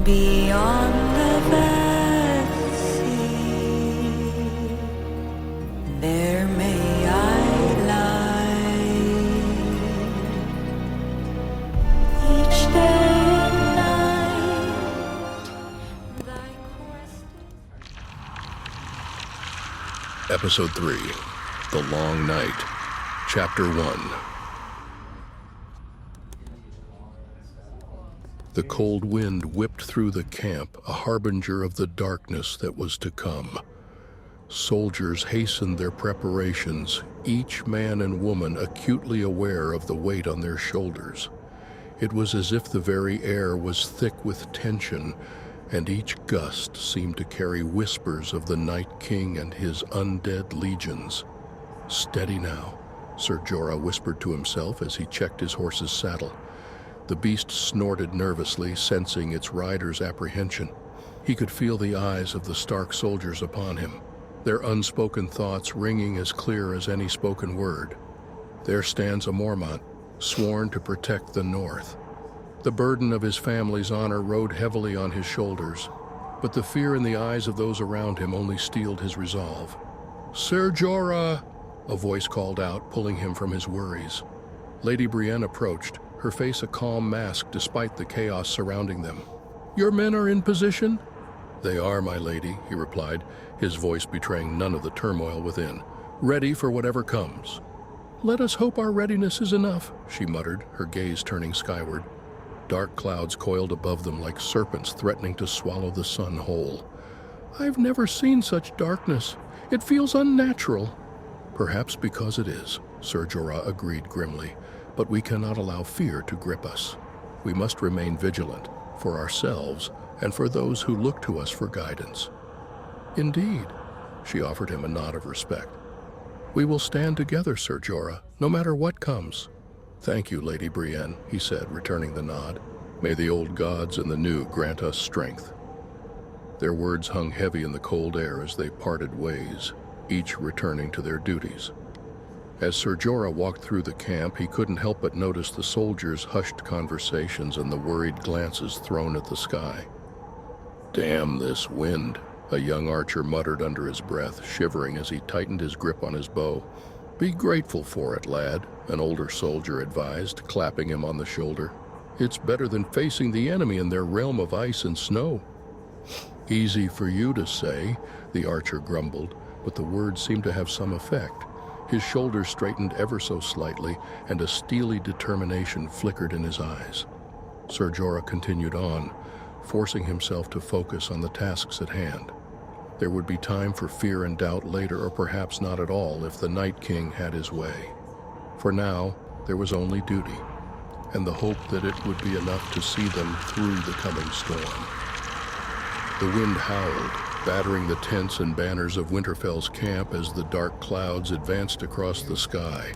Beyond the vast sea, there may I lie. Each day and night, thy quest is... Episode 3, The Long Night, Chapter 1. The cold wind whipped through the camp, a harbinger of the darkness that was to come. Soldiers hastened their preparations, each man and woman acutely aware of the weight on their shoulders. It was as if the very air was thick with tension, and each gust seemed to carry whispers of the Night King and his undead legions. "Steady now," Sir Jorah whispered to himself as he checked his horse's saddle. The beast snorted nervously, sensing its rider's apprehension. He could feel the eyes of the Stark soldiers upon him, their unspoken thoughts ringing as clear as any spoken word. There stands a Mormont, sworn to protect the North. The burden of his family's honor rode heavily on his shoulders, but the fear in the eyes of those around him only steeled his resolve. "Sir Jorah!" a voice called out, pulling him from his worries. Lady Brienne approached, her face a calm mask despite the chaos surrounding them. "Your men are in position?" "They are, my lady," he replied, his voice betraying none of the turmoil within. "Ready for whatever comes." "Let us hope our readiness is enough," she muttered, her gaze turning skyward. Dark clouds coiled above them like serpents threatening to swallow the sun whole. "I've never seen such darkness. It feels unnatural." "Perhaps because it is," Sir Jorah agreed grimly. "But we cannot allow fear to grip us. We must remain vigilant, for ourselves and for those who look to us for guidance." "Indeed," she offered him a nod of respect. "We will stand together, Sir Jorah, no matter what comes." "Thank you, Lady Brienne," he said, returning the nod. "May the old gods and the new grant us strength." Their words hung heavy in the cold air as they parted ways, each returning to their duties. As Sir Jorah walked through the camp, he couldn't help but notice the soldiers' hushed conversations and the worried glances thrown at the sky. "Damn this wind," a young archer muttered under his breath, shivering as he tightened his grip on his bow. "Be grateful for it, lad," an older soldier advised, clapping him on the shoulder. "It's better than facing the enemy in their realm of ice and snow." "Easy for you to say," the archer grumbled, but the words seemed to have some effect. His shoulders straightened ever so slightly, and a steely determination flickered in his eyes. Sir Jorah continued on, forcing himself to focus on the tasks at hand. There would be time for fear and doubt later, or perhaps not at all, if the Night King had his way. For now, there was only duty, and the hope that it would be enough to see them through the coming storm. The wind howled, battering the tents and banners of Winterfell's camp as the dark clouds advanced across the sky.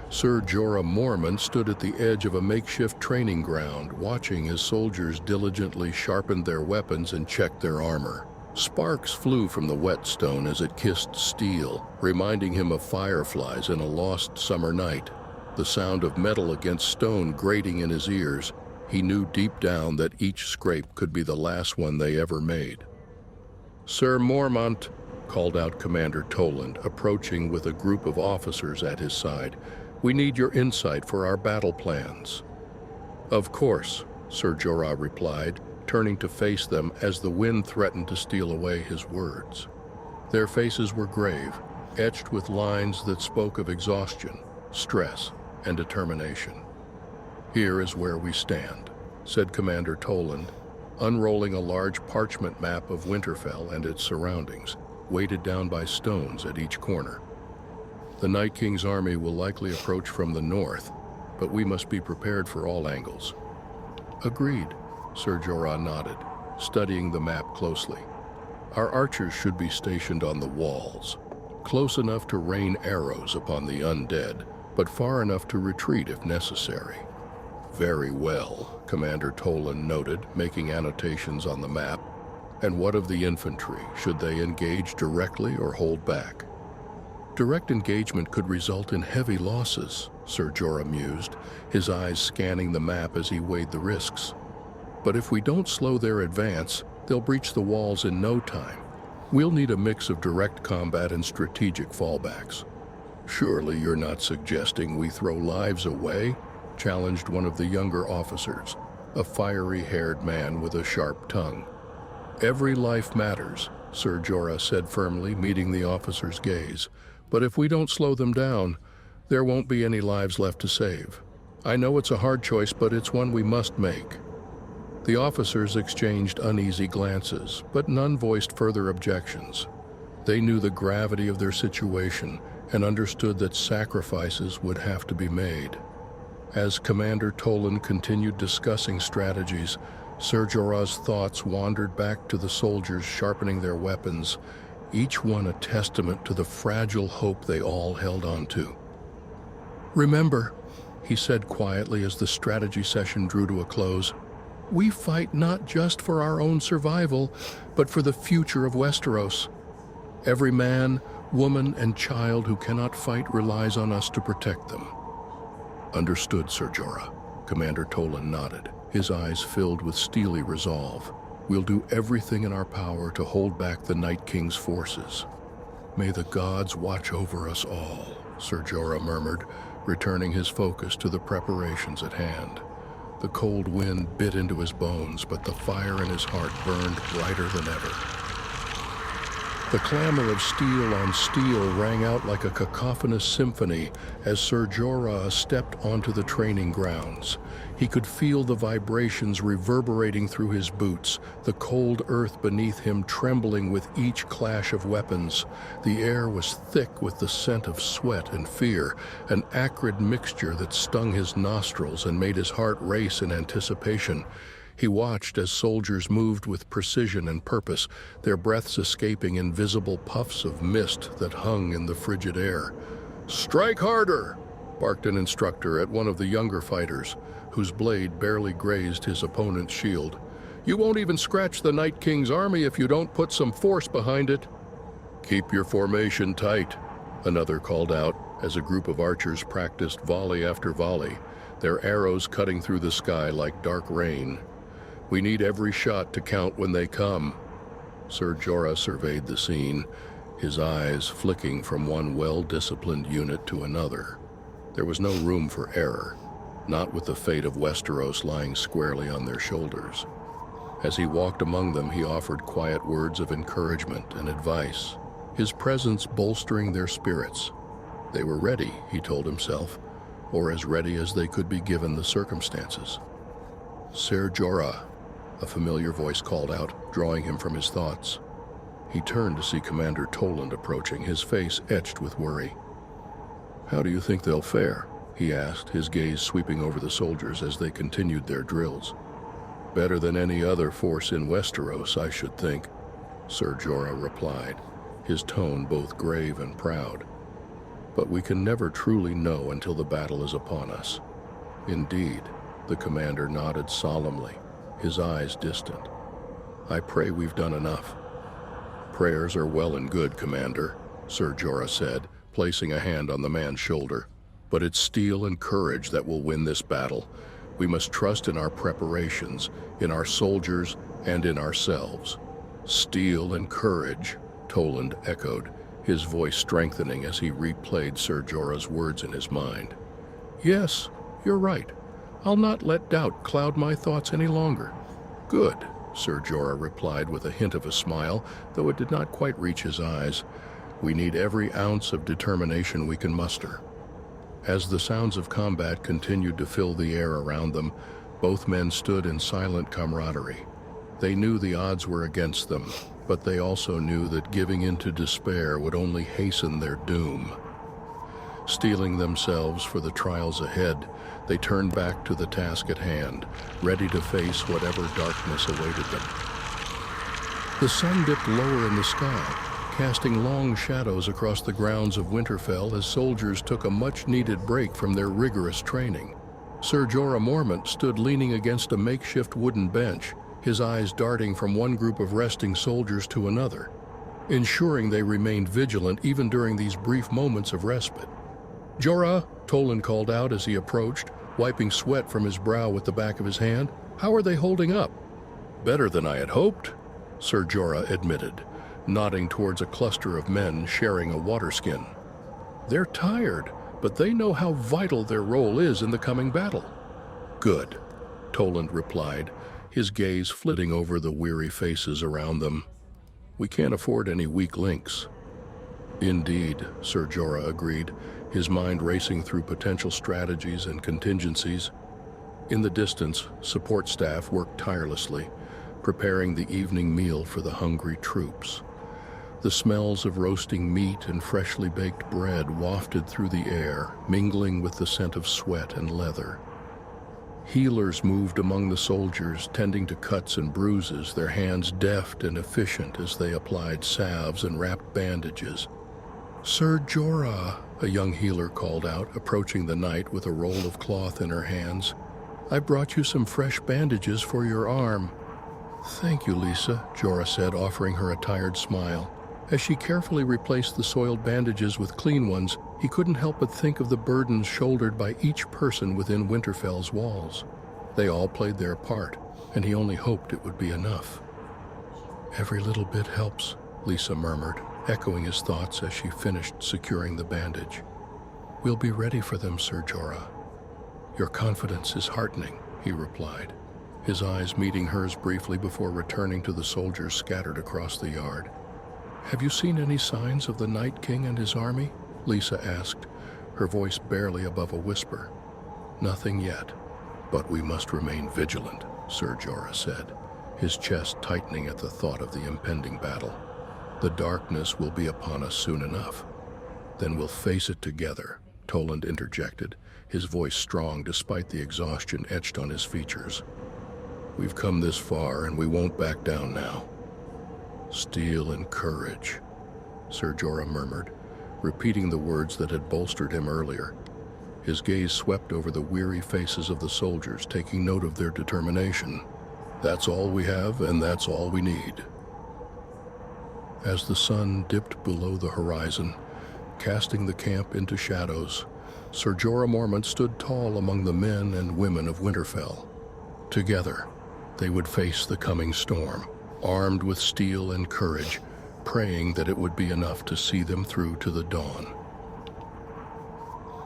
Sir Jorah Mormont stood at the edge of a makeshift training ground, watching as soldiers diligently sharpened their weapons and checked their armor. Sparks flew from the whetstone as it kissed steel, reminding him of fireflies in a lost summer night. The sound of metal against stone grating in his ears, he knew deep down that each scrape could be the last one they ever made. "Sir Mormont," called out Commander Toland, approaching with a group of officers at his side. "We need your insight for our battle plans." "Of course," Sir Jorah replied, turning to face them as the wind threatened to steal away his words. Their faces were grave, etched with lines that spoke of exhaustion, stress, and determination. "Here is where we stand," said Commander Toland, unrolling a large parchment map of Winterfell and its surroundings, weighted down by stones at each corner. "The Night King's army will likely approach from the north, but we must be prepared for all angles." "Agreed," Sir Jorah nodded, studying the map closely. "Our archers should be stationed on the walls, close enough to rain arrows upon the undead, but far enough to retreat if necessary." "Very well," Commander Toland noted, making annotations on the map. "And what of the infantry? Should they engage directly or hold back?" "Direct engagement could result in heavy losses," Sir Jorah mused, his eyes scanning the map as he weighed the risks. But if we don't slow their advance, they'll breach the walls in no time. We'll need a mix of direct combat and strategic fallbacks." "Surely you're not suggesting we throw lives away?" challenged one of the younger officers, a fiery-haired man with a sharp tongue. "Every life matters," Sir Jorah said firmly, meeting the officer's gaze. "But if we don't slow them down, there won't be any lives left to save. I know it's a hard choice, but it's one we must make." The officers exchanged uneasy glances, but none voiced further objections. They knew the gravity of their situation and understood that sacrifices would have to be made. As Commander Toland continued discussing strategies, Sir Jorah's thoughts wandered back to the soldiers sharpening their weapons, each one a testament to the fragile hope they all held on to. "Remember," he said quietly as the strategy session drew to a close, "we fight not just for our own survival, but for the future of Westeros. Every man, woman, and child who cannot fight relies on us to protect them." "Understood, Sir Jorah." Commander Toland nodded, his eyes filled with steely resolve. "We'll do everything in our power to hold back the Night King's forces." "May the gods watch over us all," Sir Jorah murmured, returning his focus to the preparations at hand. The cold wind bit into his bones, but the fire in his heart burned brighter than ever. The clamor of steel on steel rang out like a cacophonous symphony as Sir Jorah stepped onto the training grounds. He could feel the vibrations reverberating through his boots, the cold earth beneath him trembling with each clash of weapons. The air was thick with the scent of sweat and fear, an acrid mixture that stung his nostrils and made his heart race in anticipation. He watched as soldiers moved with precision and purpose, their breaths escaping invisible puffs of mist that hung in the frigid air. "Strike harder!" barked an instructor at one of the younger fighters, whose blade barely grazed his opponent's shield. "You won't even scratch the Night King's army if you don't put some force behind it." "Keep your formation tight," another called out as a group of archers practiced volley after volley, their arrows cutting through the sky like dark rain. "We need every shot to count when they come." Sir Jorah surveyed the scene, his eyes flicking from one well-disciplined unit to another. There was no room for error, not with the fate of Westeros lying squarely on their shoulders. As he walked among them, he offered quiet words of encouragement and advice, his presence bolstering their spirits. They were ready, he told himself, or as ready as they could be given the circumstances. "Sir Jorah," a familiar voice called out, drawing him from his thoughts. He turned to see Commander Toland approaching, his face etched with worry. "How do you think they'll fare?" he asked, his gaze sweeping over the soldiers as they continued their drills. "Better than any other force in Westeros, I should think," Sir Jorah replied, his tone both grave and proud. "But we can never truly know until the battle is upon us." "Indeed," the commander nodded solemnly, his eyes distant. "I pray we've done enough." "Prayers are well and good, Commander," Sir Jorah said, placing a hand on the man's shoulder. "But it's steel and courage that will win this battle. We must trust in our preparations, in our soldiers, and in ourselves." "Steel and courage," Toland echoed, his voice strengthening as he replayed Sir Jorah's words in his mind. "Yes, you're right. I'll not let doubt cloud my thoughts any longer." "Good," Sir Jorah replied with a hint of a smile, though it did not quite reach his eyes. "We need every ounce of determination we can muster." As the sounds of combat continued to fill the air around them, both men stood in silent camaraderie. They knew the odds were against them, but they also knew that giving in to despair would only hasten their doom. Steeling themselves for the trials ahead, they turned back to the task at hand, ready to face whatever darkness awaited them. The sun dipped lower in the sky, casting long shadows across the grounds of Winterfell as soldiers took a much-needed break from their rigorous training. Sir Jorah Mormont stood leaning against a makeshift wooden bench, his eyes darting from one group of resting soldiers to another, ensuring they remained vigilant even during these brief moments of respite. "Jorah," Toland called out as he approached, wiping sweat from his brow with the back of his hand. How are they holding up? Better than I had hoped, Ser Jorah admitted, nodding towards a cluster of men sharing a waterskin. They're tired, but they know how vital their role is in the coming battle. Good, Toland replied, his gaze flitting over the weary faces around them. We can't afford any weak links. Indeed, Ser Jorah agreed, his mind racing through potential strategies and contingencies. In the distance, support staff worked tirelessly, preparing the evening meal for the hungry troops. The smells of roasting meat and freshly baked bread wafted through the air, mingling with the scent of sweat and leather. Healers moved among the soldiers, tending to cuts and bruises, their hands deft and efficient as they applied salves and wrapped bandages. Ser Jorah, a young healer called out, approaching the knight with a roll of cloth in her hands. I brought you some fresh bandages for your arm. Thank you, Lisa, Jorah said, offering her a tired smile. As she carefully replaced the soiled bandages with clean ones, he couldn't help but think of the burdens shouldered by each person within Winterfell's walls. They all played their part, and he only hoped it would be enough. Every little bit helps, Lisa murmured, echoing his thoughts as she finished securing the bandage. We'll be ready for them, Ser Jorah. Your confidence is heartening, he replied, his eyes meeting hers briefly before returning to the soldiers scattered across the yard. Have you seen any signs of the Night King and his army? Lisa asked, her voice barely above a whisper. Nothing yet, but we must remain vigilant, Ser Jorah said, his chest tightening at the thought of the impending battle. The darkness will be upon us soon enough. Then we'll face it together, Toland interjected, his voice strong despite the exhaustion etched on his features. We've come this far and we won't back down now. Steel and courage, Ser Jorah murmured, repeating the words that had bolstered him earlier. His gaze swept over the weary faces of the soldiers, taking note of their determination. That's all we have, and that's all we need. As the sun dipped below the horizon, casting the camp into shadows, Ser Jorah Mormont stood tall among the men and women of Winterfell. Together, they would face the coming storm, armed with steel and courage, praying that it would be enough to see them through to the dawn.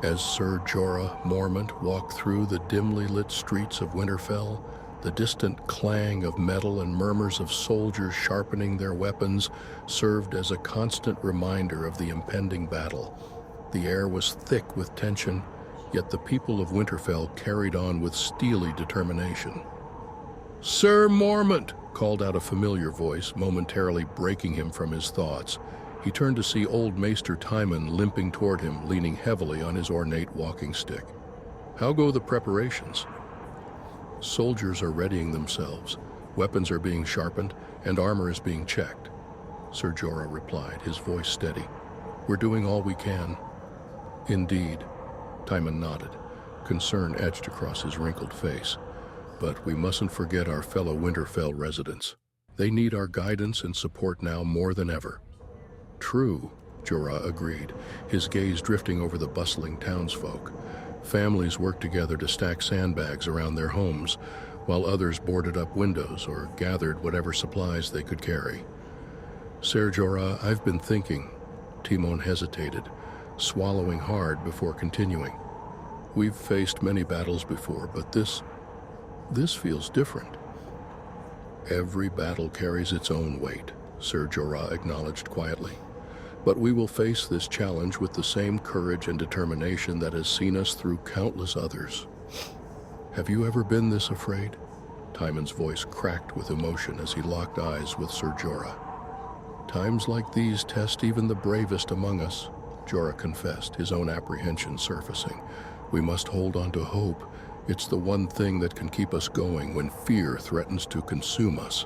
As Ser Jorah Mormont walked through the dimly lit streets of Winterfell, the distant clang of metal and murmurs of soldiers sharpening their weapons served as a constant reminder of the impending battle. The air was thick with tension, yet the people of Winterfell carried on with steely determination. Ser Mormont, called out a familiar voice, momentarily breaking him from his thoughts. He turned to see old Maester Tymon limping toward him, leaning heavily on his ornate walking stick. How go the preparations? Soldiers are readying themselves. Weapons are being sharpened, and armor is being checked, Ser Jorah replied, his voice steady. We're doing all we can. Indeed, Tymon nodded, concern etched across his wrinkled face. But we mustn't forget our fellow Winterfell residents. They need our guidance and support now more than ever. True, Jorah agreed, his gaze drifting over the bustling townsfolk. Families worked together to stack sandbags around their homes, while others boarded up windows or gathered whatever supplies they could carry. Ser Jorah, I've been thinking. Timon hesitated, swallowing hard before continuing. We've faced many battles before, but this feels different. Every battle carries its own weight, Ser Jorah acknowledged quietly. But we will face this challenge with the same courage and determination that has seen us through countless others. Have you ever been this afraid? Tymon's voice cracked with emotion as he locked eyes with Ser Jorah. Times like these test even the bravest among us, Jorah confessed, his own apprehension surfacing. We must hold on to hope. It's the one thing that can keep us going when fear threatens to consume us.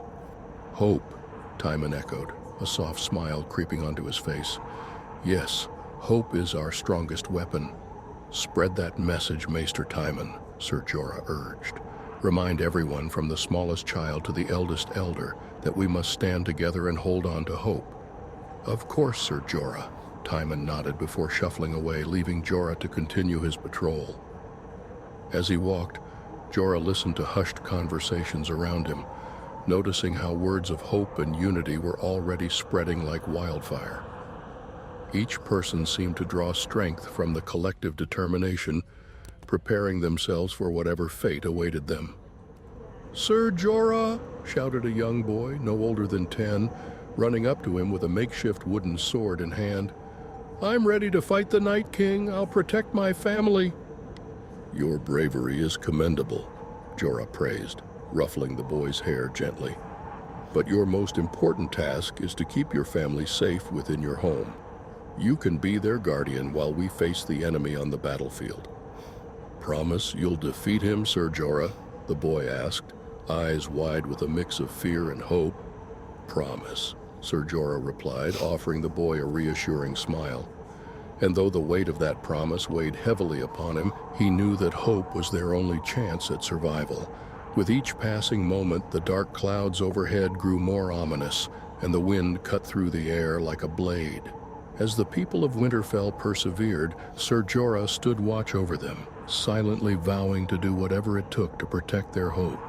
Hope, Tymon echoed, a soft smile creeping onto his face. Yes, hope is our strongest weapon. Spread that message, Maester Tymon, Ser Jorah urged. Remind everyone from the smallest child to the eldest elder that we must stand together and hold on to hope. Of course, Ser Jorah, Tymon nodded before shuffling away, leaving Jorah to continue his patrol. As he walked, Jorah listened to hushed conversations around him, noticing how words of hope and unity were already spreading like wildfire. Each person seemed to draw strength from the collective determination, preparing themselves for whatever fate awaited them. "Sir Jorah!" shouted a young boy, no older than 10, running up to him with a makeshift wooden sword in hand. "I'm ready to fight the Night King. I'll protect my family." "Your bravery is commendable," Jorah praised, ruffling the boy's hair gently. "But your most important task is to keep your family safe within your home. You can be their guardian while we face the enemy on the battlefield." "Promise you'll defeat him, Sir Jorah?" the boy asked, eyes wide with a mix of fear and hope. "Promise," Sir Jorah replied, offering the boy a reassuring smile. And though the weight of that promise weighed heavily upon him, he knew that hope was their only chance at survival. With each passing moment, the dark clouds overhead grew more ominous, and the wind cut through the air like a blade. As the people of Winterfell persevered, Sir Jorah stood watch over them, silently vowing to do whatever it took to protect their hope.